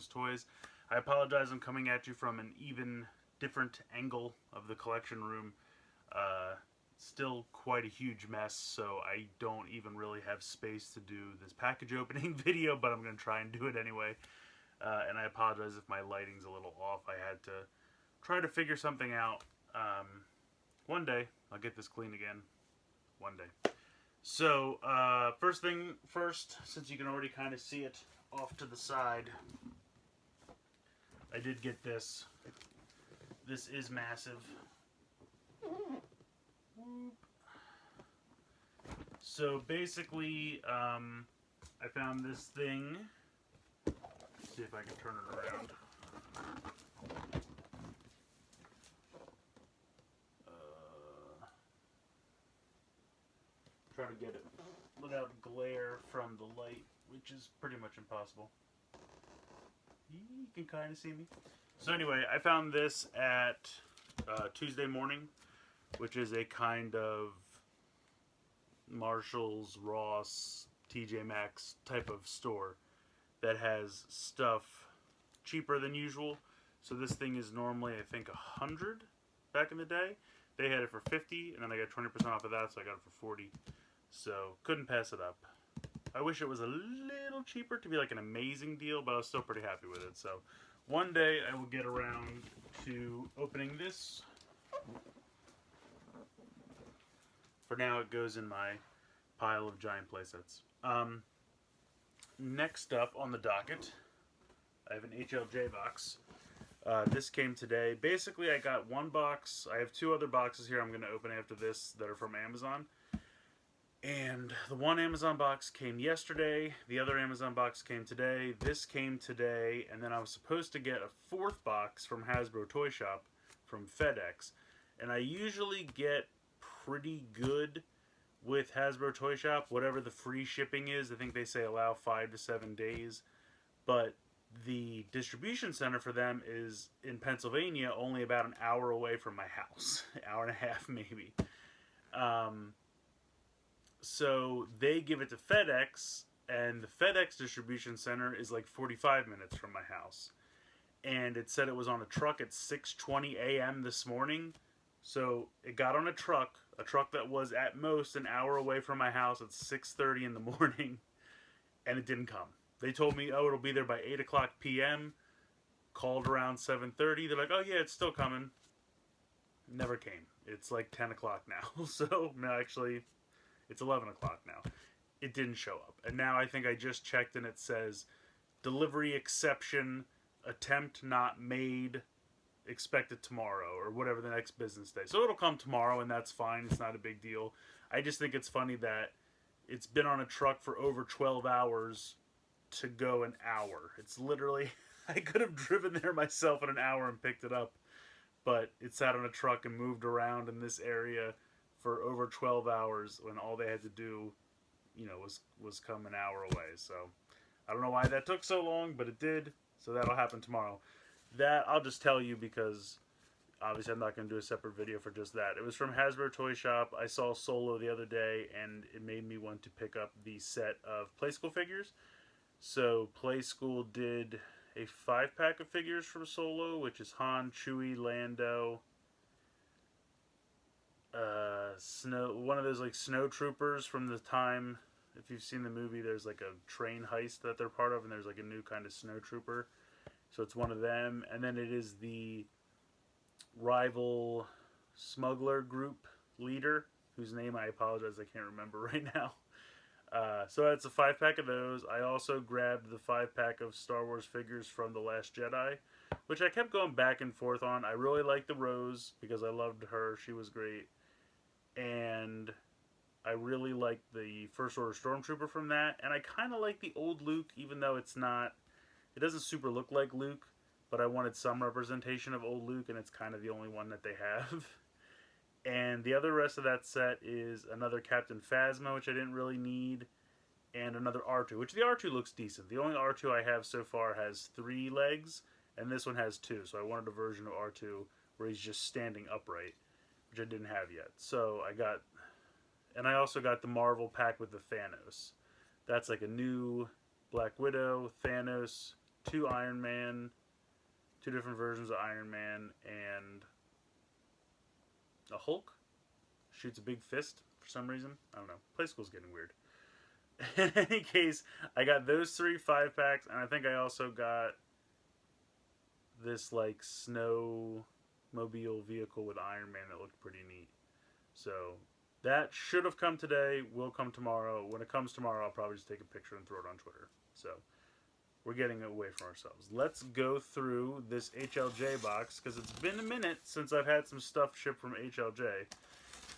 Things Toys. I apologize, I'm coming at you from an even different angle of the collection room. Still quite a huge mess, so I don't even really have space to do this package opening video, but I'm going to try and do it anyway. And I apologize if my lighting's a little off. I had to try to figure something out. One day, I'll get this clean again. One day. So, first thing first, since you can already kind of see it off to the side, I did get this. This is massive. So basically, I found this thing. Let's see if I can turn it around. Try to get it without glare from the light, which is pretty much impossible. You can kind of see me. So anyway, I found this at Tuesday Morning, which is a kind of Marshalls, Ross, TJ Maxx type of store that has stuff cheaper than usual. So this thing is normally, I think, $100 back in the day. They had it for $50, and then I got 20% off of that, so I got it for $40. So couldn't pass it up. I wish it was a little cheaper to be like an amazing deal, but I was still pretty happy with it. So one day I will get around to opening this. For now, it goes in my pile of giant playsets. Next up on the docket, I have an HLJ box. This came today. Basically, I got one box. I have two other boxes here I'm going to open after this that are from Amazon. And the one Amazon box came yesterday. The other Amazon box came today. This came today. And then I was supposed to get a fourth box from Hasbro Toy Shop from FedEx. And I usually get pretty good with Hasbro Toy Shop, whatever the free shipping is. I think they say allow 5 to 7 days. But the distribution center for them is in Pennsylvania, only about an hour away from my house. An hour and a half, maybe. So they give it to FedEx, and the FedEx distribution center is like 45 minutes from my house. And it said it was on a truck at 6:20 a.m. this morning. So it got on a truck that was at most an hour away from my house at 6:30 in the morning, and it didn't come. They told me, oh, it'll be there by 8 o'clock p.m. Called around 7:30. They're like, oh yeah, it's still coming. Never came. It's like 10 o'clock now. So, no, actually, it's 11 o'clock now. It didn't show up. And now I think I just checked and it says, delivery exception, attempt not made, expected tomorrow, or whatever the next business day. So it'll come tomorrow, and that's fine. It's not a big deal. I just think it's funny that it's been on a truck for over 12 hours to go an hour. It's literally, I could have driven there myself in an hour and picked it up, but it sat on a truck and moved around in this area for over 12 hours when all they had to do, was come an hour away. So I don't know why that took so long, but it did. So that'll happen tomorrow. That I'll just tell you because obviously I'm not going to do a separate video for just that. It was from Hasbro Toy Shop. I saw Solo the other day, and it made me want to pick up the set of Playskool figures. So Playskool did a 5-pack of figures from Solo, which is Han, Chewie, Lando, one of those like snow troopers from the time, if you've seen the movie, there's like a train heist that they're part of, and there's like a new kind of snow trooper. So it's one of them. And then it is the rival smuggler group leader, whose name I apologize, I can't remember right now. So that's a 5-pack of those. I also grabbed the 5-pack of Star Wars figures from The Last Jedi, which I kept going back and forth on. I really liked the Rose because I loved her. She was great. And I really liked the First Order Stormtrooper from that. And I kind of like the old Luke, even though it doesn't super look like Luke, but I wanted some representation of old Luke, and it's kind of the only one that they have. And the other rest of that set is another Captain Phasma, which I didn't really need, and another R2, which the R2 looks decent. The only R2 I have so far has 3 legs, and this one has 2, so I wanted a version of R2 where he's just standing upright, which I didn't have yet. So I also got the Marvel pack with the Thanos. That's like a new Black Widow, Thanos, two Iron Man, two different versions of Iron Man, and a Hulk. Shoots a big fist for some reason. I don't know. Play School's getting weird. In any case, I got those 3 5-packs, and I think I also got this like snowmobile vehicle with Iron Man that looked pretty neat. So that should have come today, will come tomorrow. When it comes tomorrow, I'll probably just take a picture and throw it on Twitter. So we're getting away from ourselves. Let's go through this HLJ box, because it's been a minute since I've had some stuff shipped from HLJ.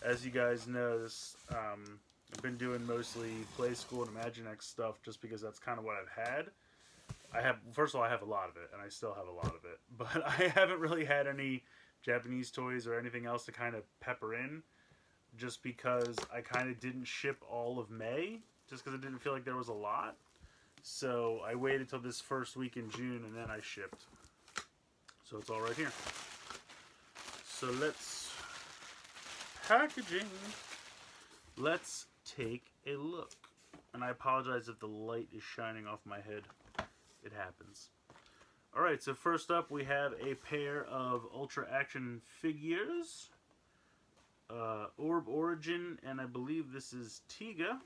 As you guys know, this I've been doing mostly Play School and Imaginext stuff just because that's kind of what I've had. First of all, I have a lot of it, and I still have a lot of it. But I haven't really had any Japanese toys or anything else to kind of pepper in, just because I kind of didn't ship all of May, just because I didn't feel like there was a lot. So I waited till this first week in June, and then I shipped. So it's all right here. So let's... packaging. Let's take a look. And I apologize if the light is shining off my head. It happens. Alright, so first up we have a pair of Ultra Action figures. Orb Origin, and I believe this is Tiga.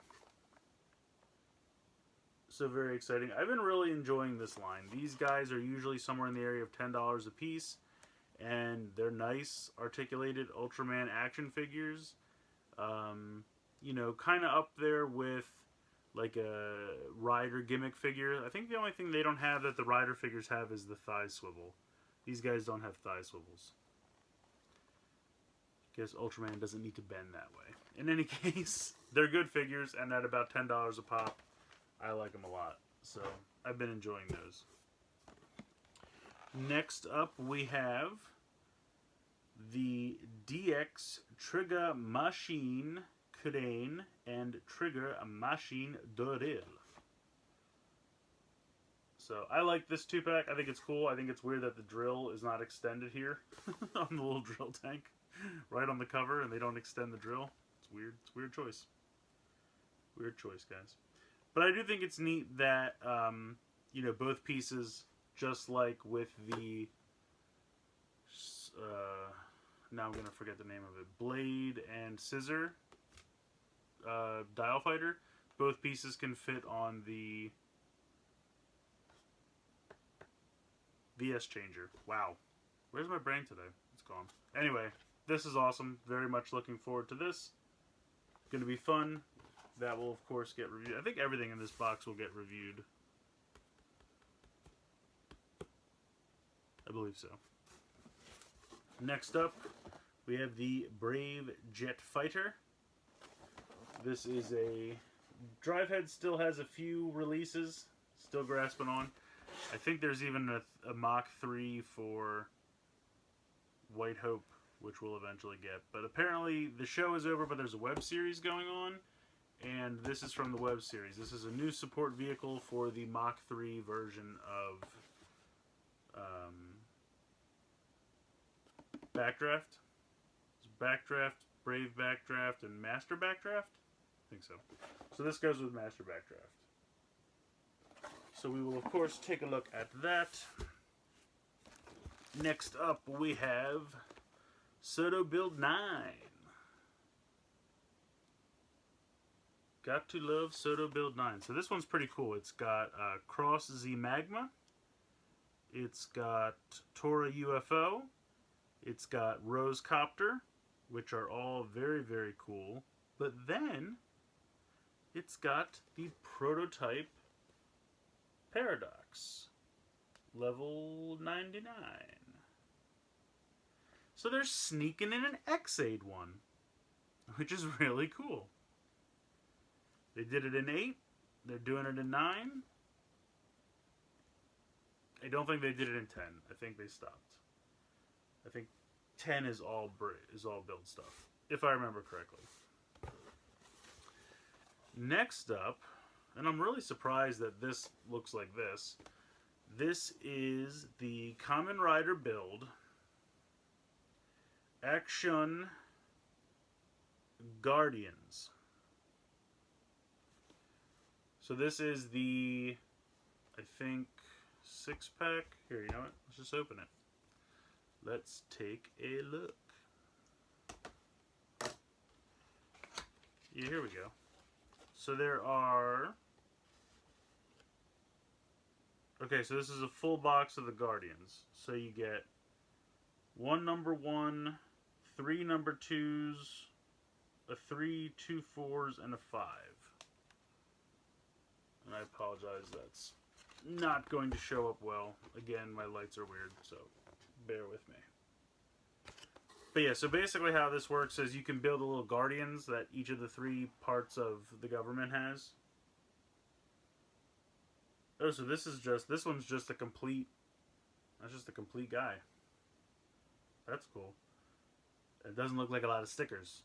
So very exciting. I've been really enjoying this line. These guys are usually somewhere in the area of $10 a piece, and they're nice, articulated Ultraman action figures. You know, kind of up there with like a rider gimmick figure. I think the only thing they don't have that the rider figures have is the thigh swivel. These guys don't have thigh swivels. Guess Ultraman doesn't need to bend that way. In any case, they're good figures, and at about $10 a pop, I like them a lot. So I've been enjoying those. Next up, we have the DX Trigger Machine Crane and Trigger Machine Doril. So I like this 2-pack. I think it's cool. I think it's weird that the drill is not extended here on the little drill tank right on the cover, and they don't extend the drill. It's weird. It's a weird choice. Weird choice, guys. But I do think it's neat that, you know, both pieces, just like with the, now I'm going to forget the name of it, Blade and Scissor Dial Fighter, both pieces can fit on the VS Changer. Wow. Where's my brain today? It's gone. Anyway, this is awesome. Very much looking forward to this. Going to be fun. That will, of course, get reviewed. I think everything in this box will get reviewed. I believe so. Next up, we have the Brave Jet Fighter. This is a... Drivehead still has a few releases. Still grasping on. I think there's even a Mach 3 for White Hope, which we'll eventually get. But apparently the show is over, but there's a web series going on. And this is from the web series. This is a new support vehicle for the Mach 3 version of Backdraft. It's Backdraft, Brave Backdraft, and Master Backdraft? I think so. So this goes with Master Backdraft. So we will, of course, take a look at that. Next up, we have Soto Build 9. Got to love Soto Build 9. So this one's pretty cool. It's got Cross Z Magma. It's got Tora UFO. It's got Rose Copter, which are all very, very cool. But then, it's got the Prototype Paradox. Level 99. So they're sneaking in an X-Aid one, which is really cool. They did it in 8. They're doing it in 9. I don't think they did it in 10. I think they stopped. I think 10 is all build stuff, if I remember correctly. Next up, and I'm really surprised that this looks like this. This is the Kamen Rider build Action Guardians. So this is the, I think, 6-pack. Here, you know what? Let's just open it. Let's take a look. Yeah, here we go. So there are... Okay, so this is a full box of the Guardians. So you get 1 number 1, 3 number 2s, a 3, 2 4s, and a 5. And I apologize, that's not going to show up well. Again, my lights are weird, so bear with me. But yeah, so basically how this works is you can build a little Guardians that each of the 3 parts of the government has. Oh, so this one's just a complete, that's just a complete guy. That's cool. It doesn't look like a lot of stickers.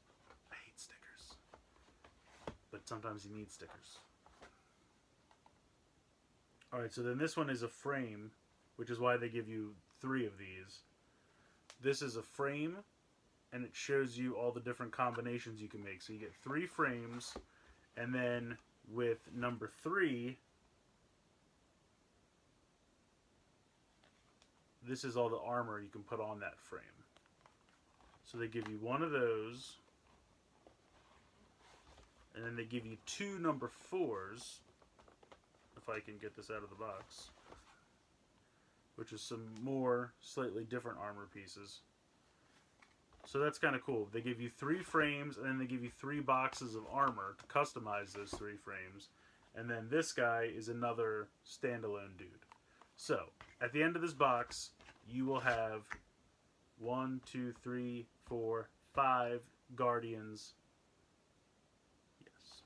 I hate stickers. But sometimes you need stickers. Alright, so then this one is a frame, which is why they give you 3 of these. This is a frame, and it shows you all the different combinations you can make. So you get 3 frames, and then with number 3, this is all the armor you can put on that frame. So they give you 1 of those, and then they give you 2 number 4s, if I can get this out of the box, which is some more slightly different armor pieces. So that's kind of cool. They give you 3 frames, and then they give you 3 boxes of armor to customize those 3 frames. And then this guy is another standalone dude. So, at the end of this box, you will have 1, 2, 3, 4, 5 Guardians. Yes.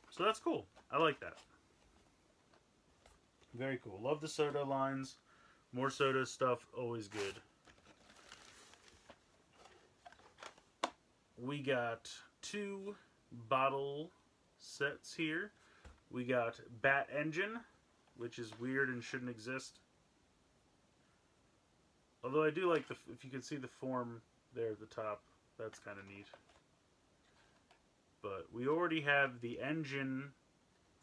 So that's cool. I like that. Very cool. Love the Soda lines. More Soda stuff, always good. We got 2 bottle sets here. We got Bat Engine, which is weird and shouldn't exist. Although I do like if you can see the form there at the top, that's kind of neat. But we already have the engine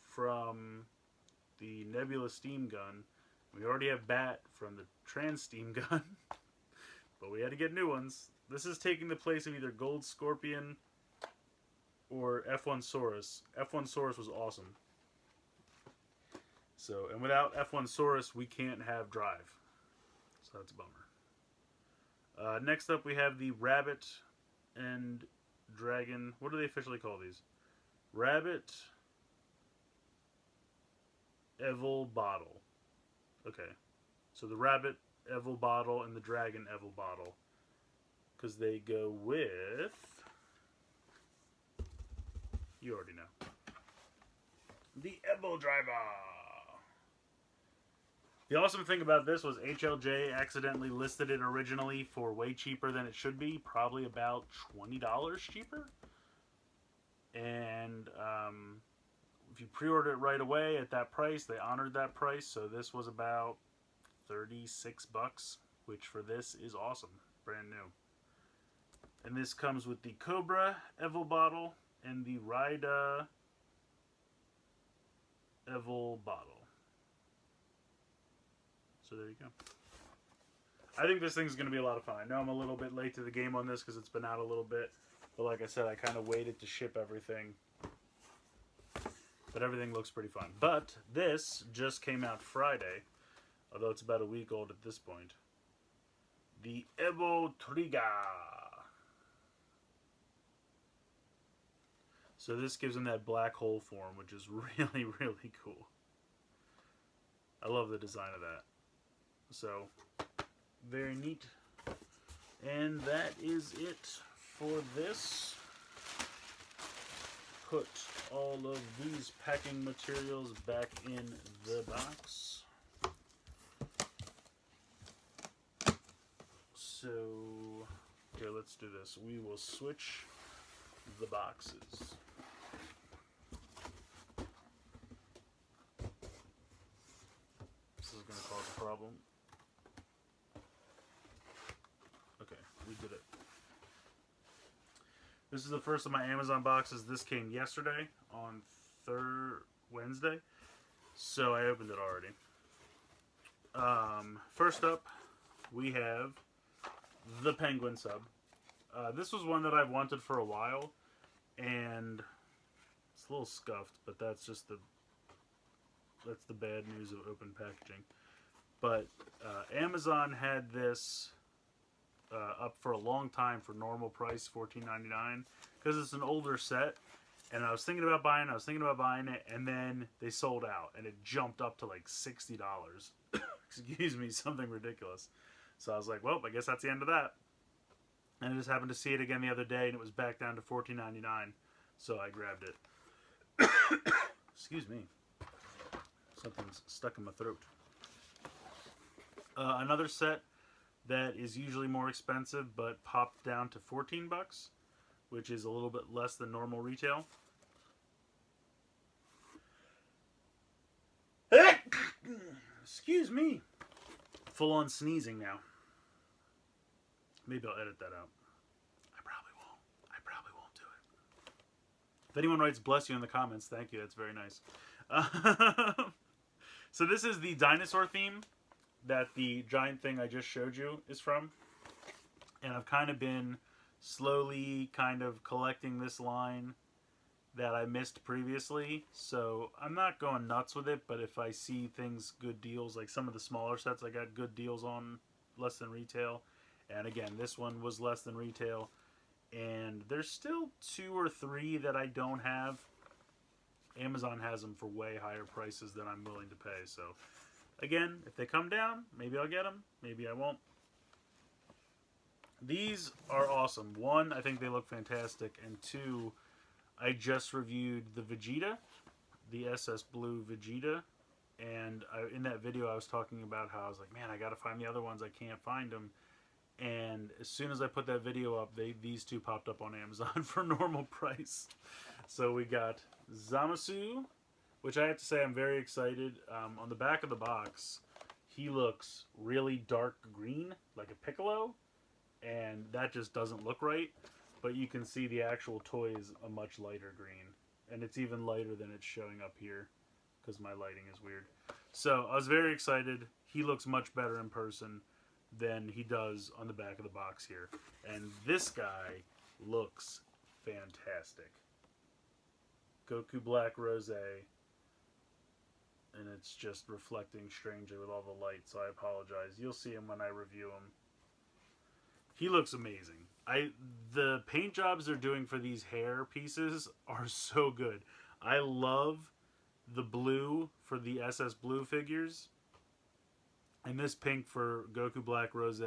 from the Nebula Steam Gun. We already have Bat from the Trans Steam Gun. But we had to get new ones. This is taking the place of either Gold Scorpion or F1 Saurus. F1 Saurus was awesome. So, and without F1 Saurus, we can't have Drive. So that's a bummer. Next up, we have the Rabbit and Dragon. What do they officially call these? Rabbit Evil Bottle. Okay. So the Rabbit Evil Bottle and the Dragon Evil Bottle. Because they go with... You already know. The Evil Driver. The awesome thing about this was HLJ accidentally listed it originally for way cheaper than it should be. Probably about $20 cheaper. And if you pre-order it right away at that price, they honored that price. So this was about $36, which for this is awesome. Brand new. And this comes with the Cobra Evil Bottle and the Rida Evil Bottle. So there you go. I think this thing's going to be a lot of fun. I know I'm a little bit late to the game on this because it's been out a little bit. But like I said, I kind of waited to ship everything. But everything looks pretty fun. But this just came out Friday. Although it's about a week old at this point. The Evo Trigger. So this gives him that black hole form, which is really, really cool. I love the design of that. So, very neat. And that is it for this. Put all of these packing materials back in the box. So, here, let's do this. We will switch the boxes. This is going to cause a problem. Okay, we did it. This is the first of my Amazon boxes. This came yesterday on Wednesday. So I opened it already. First up, we have the Penguin sub. This was one that I've wanted for a while, and it's a little scuffed, but that's the bad news of open packaging. But Amazon had this up for a long time for normal price, $14.99, because it's an older set. And I was thinking about buying it, and then they sold out, and it jumped up to like $60. Excuse me, something ridiculous. So I was like, well, I guess that's the end of that. And I just happened to see it again the other day, and it was back down to $14.99. So I grabbed it. Excuse me. Something's stuck in my throat. Another set that is usually more expensive, but popped down to $14, which is a little bit less than normal retail. Excuse me. Full on sneezing now. Maybe I'll edit that out. I probably won't do it. If anyone writes bless you in the comments, thank you. That's very nice. So this is the dinosaur theme that the giant thing I just showed you is from. And I've kind of been slowly kind of collecting this line that I missed previously. So I'm not going nuts with it, but if I see things, good deals, like some of the smaller sets I got good deals on, less than retail. And again, this one was less than retail. And there's still 2 or 3 that I don't have. Amazon has them for way higher prices than I'm willing to pay. So again, if they come down, maybe I'll get them. Maybe I won't. These are awesome. 1, I think they look fantastic. And 2, I just reviewed the Vegeta, the SS Blue Vegeta. And in that video, I was talking about how I was like, man, I got to find the other ones. I can't find them. And as soon as I put that video up, these 2 popped up on Amazon for normal price. So we got Zamasu, which I have to say I'm very excited. On the back of the box, he looks really dark green, like a Piccolo. And that just doesn't look right. But you can see the actual toy is a much lighter green. And it's even lighter than it's showing up here, because my lighting is weird. So I was very excited. He looks much better in person than he does on the back of the box here. And this guy looks fantastic. Goku Black Rose. And it's just reflecting strangely with all the light, so I apologize. You'll see him when I review him. He looks amazing. The paint jobs they're doing for these hair pieces are so good. I love the blue for the SS Blue figures. And this pink for Goku Black Rose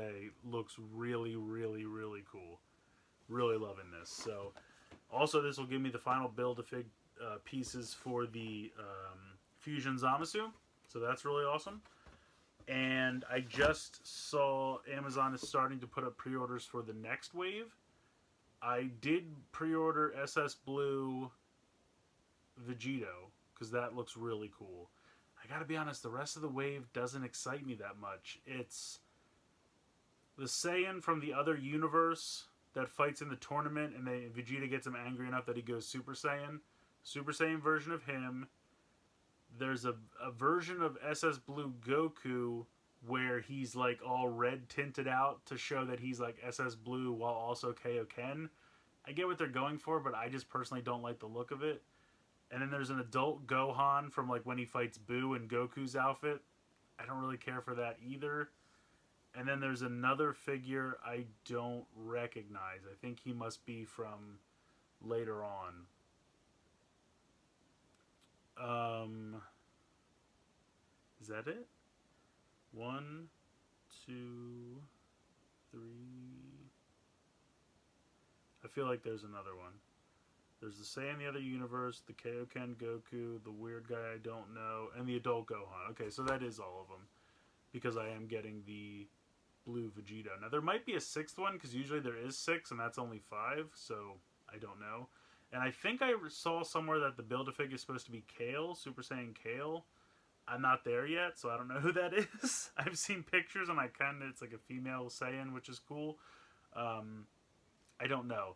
looks really, really, really cool. Really loving this. So, also this will give me the final build-a-fig pieces for the Fusion Zamasu. So that's really awesome. And I just saw Amazon is starting to put up pre-orders for the next wave. I did pre-order SS Blue Vegito, because that looks really cool. I gotta be honest, the rest of the wave doesn't excite me that much. It's the Saiyan from the other universe that fights in the tournament, and Vegeta gets him angry enough that he goes Super Saiyan. Super Saiyan version of him. There's a version of SS Blue Goku where he's like all red tinted out to show that he's like SS Blue while also Kaioken. I get what they're going for, but I just personally don't like the look of it. And then there's an adult Gohan from like when he fights Boo in Goku's outfit. I don't really care for that either. And then there's another figure I don't recognize. I think he must be from later on. Is that it? 1, 2, 3. I feel like there's another one. There's the Saiyan in the other universe, the Kaioken Goku, the weird guy I don't know, and the adult Gohan. Okay, so that is all of them, because I am getting the Blue Vegeta. Now there might be a 6th one, because usually there is 6, and that's only 5, so I don't know. And I think I saw somewhere that the Build-A-Fig is supposed to be Kale, Super Saiyan Kale. I'm not there yet, so I don't know who that is. I've seen pictures, and it's like a female Saiyan, which is cool. I don't know.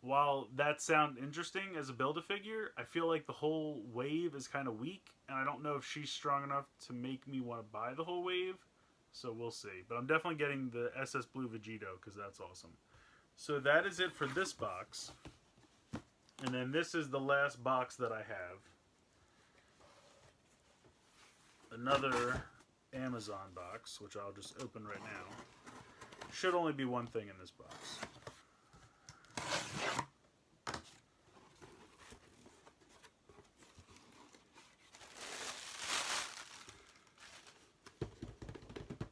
while that sounds interesting as a Build-A-Figure, I feel like the whole wave is kind of weak, and I don't know if she's strong enough to make me want to buy the whole wave. So we'll see. But I'm definitely getting the SS Blue Vegito because that's awesome. So that is it for this box. And then this is the last box that I have. Another Amazon box, which I'll just open right now. Should only be one thing in this box.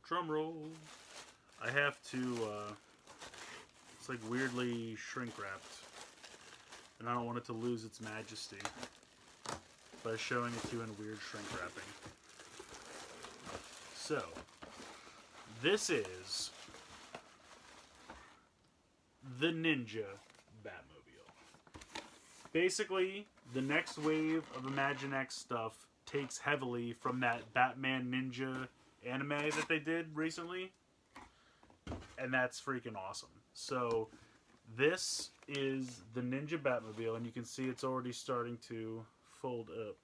Drum roll. I have to, it's like weirdly shrink wrapped. And I don't want it to lose its majesty by showing it to you in weird shrink wrapping. So, this is the Ninja Batmobile. Basically, the next wave of Imaginext stuff takes heavily from that Batman Ninja anime that they did recently. And that's freaking awesome. So, this is the Ninja Batmobile, and you can see it's already starting to fold up.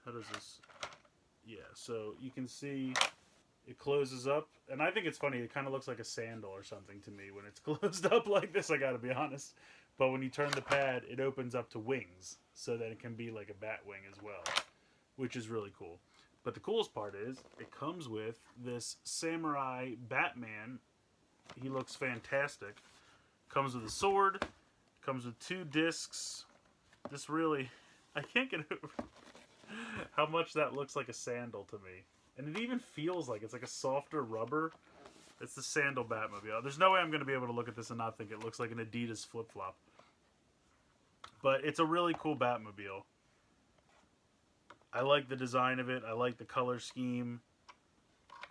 How does this... Yeah, so you can see it closes up, and I think it's funny, it kind of looks like a sandal or something to me when it's closed up like this, I gotta be honest. But when you turn the pad, it opens up to wings, so that it can be like a bat wing as well, which is really cool. But the coolest part is, it comes with this Samurai Batman. He looks fantastic. Comes with a sword, comes with 2 discs. This really, I can't get over how much that looks like a sandal to me. And it even feels like it's like a softer rubber. It's the sandal Batmobile. There's no way I'm going to be able to look at this and not think it looks like an Adidas flip-flop. But it's a really cool Batmobile. I like the design of it. I like the color scheme.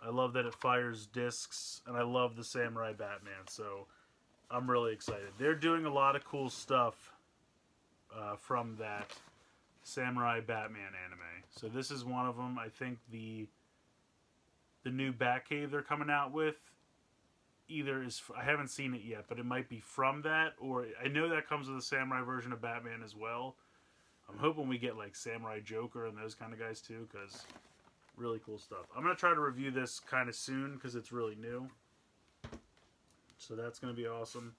I love that it fires discs. And I love the Samurai Batman. So I'm really excited. They're doing a lot of cool stuff from that Samurai Batman anime. So this is one of them. I think the new Batcave they're coming out with either is... I haven't seen it yet, but it might be from that, or I know that comes with a Samurai version of Batman as well. I'm hoping we get like Samurai Joker and those kind of guys too, because really cool stuff. I'm going to try to review this kind of soon because it's really new. So that's going to be awesome.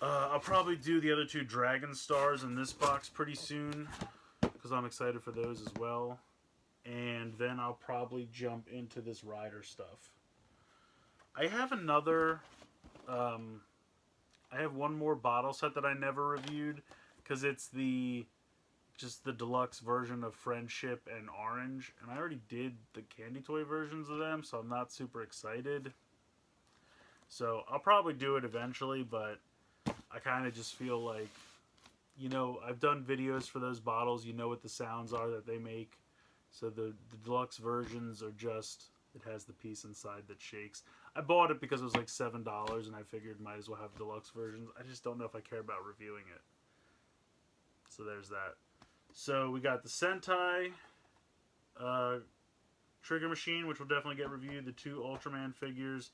I'll probably do the other 2 Dragon Stars in this box pretty soon, because I'm excited for those as well. And then I'll probably jump into this Rider stuff. I have another... I have one more bottle set that I never reviewed, because it's just the deluxe version of Friendship and Orange. And I already did the candy toy versions of them, so I'm not super excited. So I'll probably do it eventually, but I kind of just feel like, you know, I've done videos for those bottles. You know what the sounds are that they make. So the deluxe versions are just, it has the piece inside that shakes. I bought it because it was like $7, and I figured might as well have deluxe versions. I just don't know if I care about reviewing it. So there's that. So we got the Sentai Trigger Machine, which will definitely get reviewed. The 2 Ultraman figures.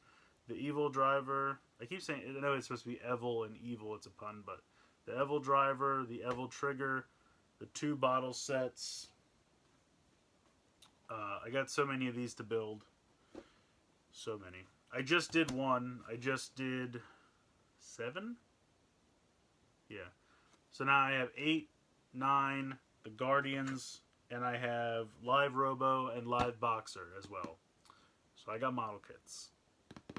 The Evil Driver. I keep saying, I know it's supposed to be Evil and Evil, it's a pun, but the Evil Driver, the Evil Trigger, the 2 bottle sets. I got so many of these to build. So many. I just did 1. I just did 7? Yeah. So now I have 8, 9, the Guardians, and I have Live Robo and Live Boxer as well. So I got model kits.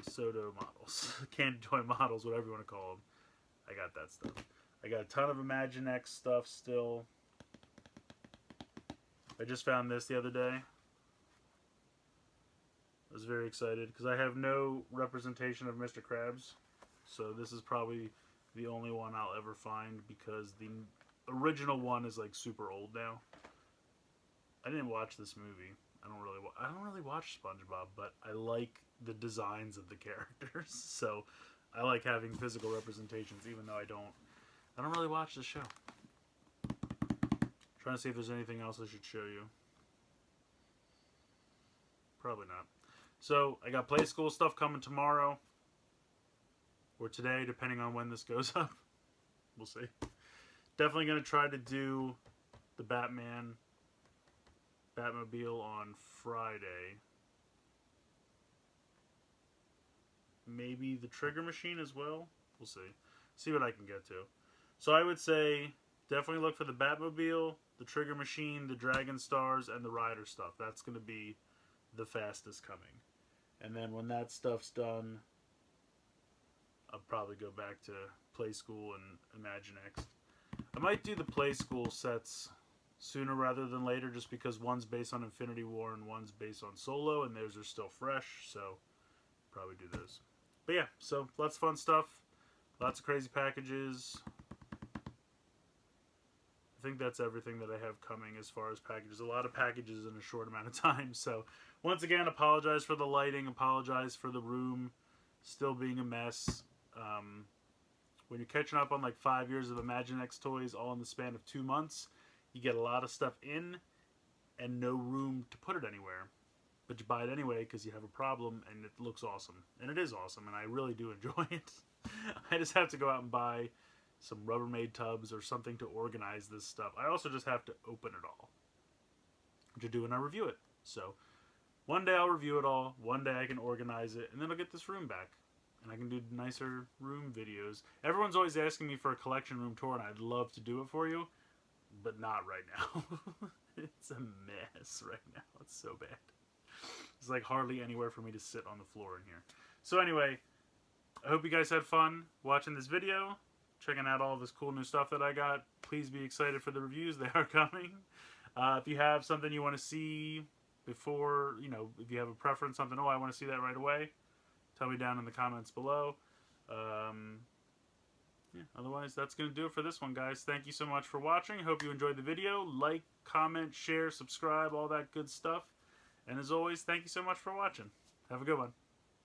Soto models. Candy toy models, whatever you want to call them. I got that stuff. I got a ton of Imaginext stuff still. I just found this the other day. I was very excited because I have no representation of Mr. Krabs. So this is probably the only one I'll ever find because the original one is like super old now. I didn't watch this movie. I don't really watch SpongeBob, but I like the designs of the characters. So I like having physical representations, even though I don't really watch the show. Trying to see if there's anything else I should show you. Probably not. So I got Play School stuff coming tomorrow. or today, depending on when this goes up. We'll see. Definitely going to try to do the Batmobile on Friday. Maybe the Trigger Machine as well. We'll see. See what I can get to. So I would say definitely look for the Batmobile, the Trigger Machine, the Dragon Stars, and the Rider stuff. That's going to be the fastest coming. And then when that stuff's done, I'll probably go back to Play School and Imaginext. I might do the Play School sets sooner rather than later, just because one's based on Infinity War and one's based on Solo, and theirs are still fresh, so probably do those. But yeah, so lots of fun stuff, lots of crazy packages. I think that's everything that I have coming as far as packages. A lot of packages in a short amount of time. So once again, apologize for the lighting, apologize for the room still being a mess. When you're catching up on like 5 years of Imaginext toys all in the span of 2 months, you get a lot of stuff in and no room to put it anywhere. But you buy it anyway because you have a problem and it looks awesome. And it is awesome and I really do enjoy it. I just have to go out and buy some Rubbermaid tubs or something to organize this stuff. I also just have to open it all, which I do when I review it. So one day I'll review it all, one day I can organize it, and then I'll get this room back. And I can do nicer room videos. Everyone's always asking me for a collection room tour, and I'd love to do it for you, but not right now. It's a mess right now. It's so bad. There's like hardly anywhere for me to sit on the floor in here. So anyway, I hope you guys had fun watching this video, checking out all this cool new stuff that I got. Please be excited for the reviews. They are coming. If you have something you want to see before, if you have a preference, something, I want to see that right away, tell me down in the comments below. Otherwise, that's going to do it for this one, guys. Thank you so much for watching. Hope you enjoyed the video. Like, comment, share, subscribe, all that good stuff. And as always, thank you so much for watching. Have a good one.